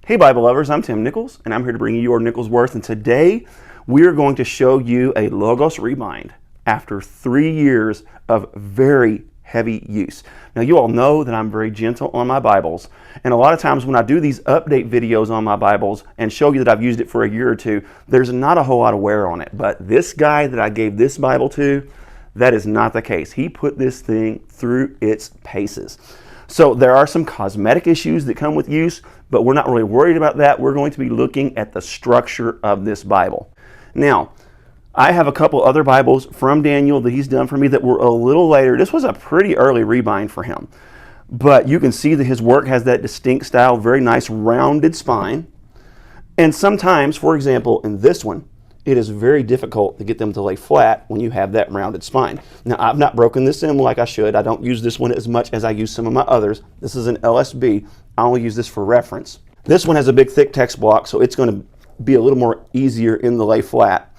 Hey Bible lovers, I'm Tim Nichols, and I'm here to bring you your Nichols Worth, and today we are going to show you a Logos Rebind after 3 years of very heavy use. Now you all know that I'm very gentle on my Bibles, and a lot of times when I do these update videos on my Bibles and show you that I've used it for a year or two, there's not a whole lot of wear on it. But this guy that I gave this Bible to, that is not the case. He put this thing through its paces. So there are some cosmetic issues that come with use, but we're not really worried about that. We're going to be looking at the structure of this Bible. Now, I have a couple other Bibles from Daniel that he's done for me that were a little later. This was a pretty early rebind for him. But you can see that his work has that distinct style, very nice rounded spine. And sometimes, for example, in this one, it is very difficult to get them to lay flat when you have that rounded spine. Now, I've not broken this in like I should. I don't use this one as much as I use some of my others. This is an LSB. I only use this for reference. This one has a big thick text block, so it's going to be a little more easier in the lay flat.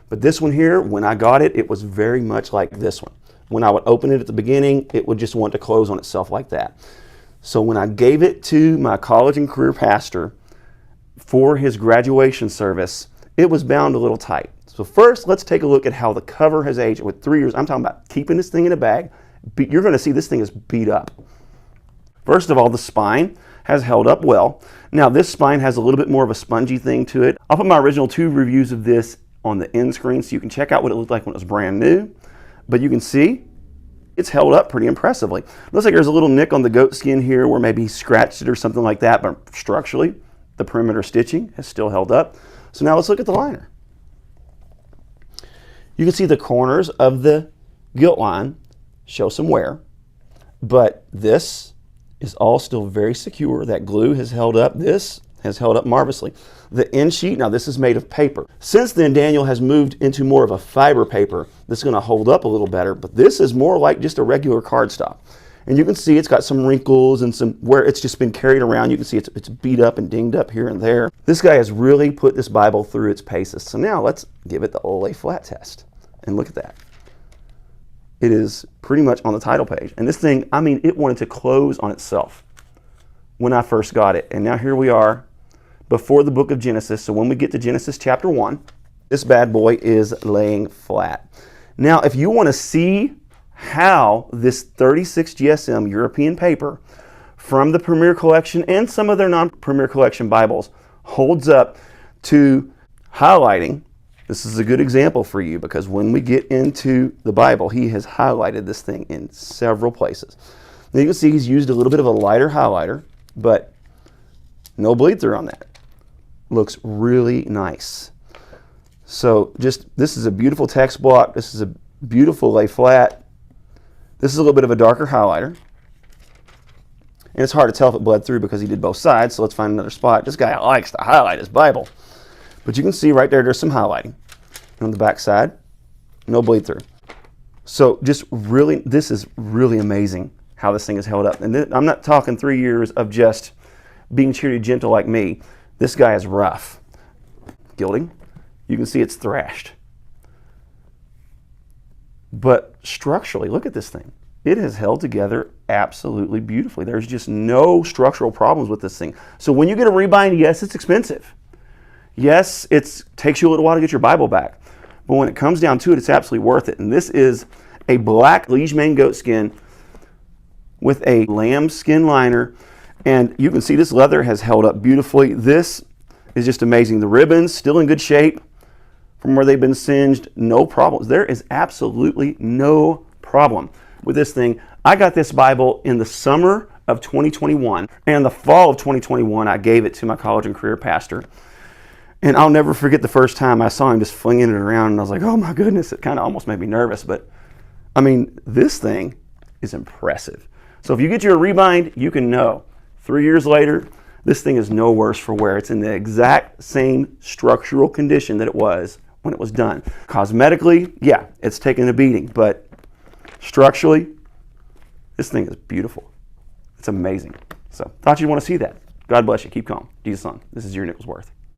But this one here, when I got it, it was very much like this one. When I would open it at the beginning, it would just want to close on itself like that. So when I gave it to my college and career pastor for his graduation service, it was bound a little tight. So first, let's take a look at how the cover has aged with 3 years. I'm talking about keeping this thing in a bag. You're going to see this thing is beat up. First of all, the spine has held up well. Now, this spine has a little bit more of a spongy thing to it. I'll put my original 2 reviews of this on the end screen so you can check out what it looked like when it was brand new. But you can see it's held up pretty impressively. Looks like there's a little nick on the goat skin here where maybe he scratched it or something like that, but structurally, the perimeter stitching has still held up. So now let's look at the liner. You can see the corners of the gilt line show some wear, but this is all still very secure. That glue has held up. This has held up marvelously. The end sheet, now this is made of paper. Since then, Daniel has moved into more of a fiber paper that's going to hold up a little better, but this is more like just a regular cardstock. And you can see it's got some wrinkles and some where it's just been carried around. You can see it's beat up and dinged up here and there. This guy has really put this Bible through its paces. So now let's give it the old lay flat test. And look at that. It is pretty much on the title page. And this thing, I mean, it wanted to close on itself when I first got it. And now here we are before the book of Genesis. So when we get to Genesis chapter 1, this bad boy is laying flat. Now, if you want to see how this 36 GSM European paper from the Premier Collection and some of their non-Premier Collection Bibles holds up to highlighting, this is a good example for you because when we get into the Bible, he has highlighted this thing in several places. Now you can see he's used a little bit of a lighter highlighter, but no bleed through on that. Looks really nice. So this is a beautiful text block. This is a beautiful lay flat. This is a little bit of a darker highlighter. And it's hard to tell if it bled through because he did both sides, so let's find another spot. This guy likes to highlight his Bible. But you can see right there, there's some highlighting. On the back side, no bleed through. So just really, this is really amazing how this thing is held up. And I'm not talking 3 years of just being cheery gentle like me. This guy is rough. Gilding, you can see it's thrashed. But structurally, look at this thing. It has held together absolutely beautifully. There's just no structural problems with this thing. So when you get a rebind, yes, it's expensive. Yes, it takes you a little while to get your Bible back. But when it comes down to it, it's absolutely worth it. And this is a black liege mane goat skin with a lamb skin liner. And you can see this leather has held up beautifully. This is just amazing. The ribbons still in good shape. From where they've been singed, no problems. There is absolutely no problem with this thing. I got this Bible in the summer of 2021, and in the fall of 2021, I gave it to my college and career pastor. And I'll never forget the first time I saw him just flinging it around, and I was like, oh my goodness, it kind of almost made me nervous. But I mean, this thing is impressive. So if you get your rebind, you can know 3 years later, this thing is no worse for wear. It's in the exact same structural condition that it was when it was done. Cosmetically, yeah, it's taken a beating, but structurally, this thing is beautiful. It's amazing. So thought you'd want to see that. God bless you. Keep calm. Jesus on. This is your Nichols Worth.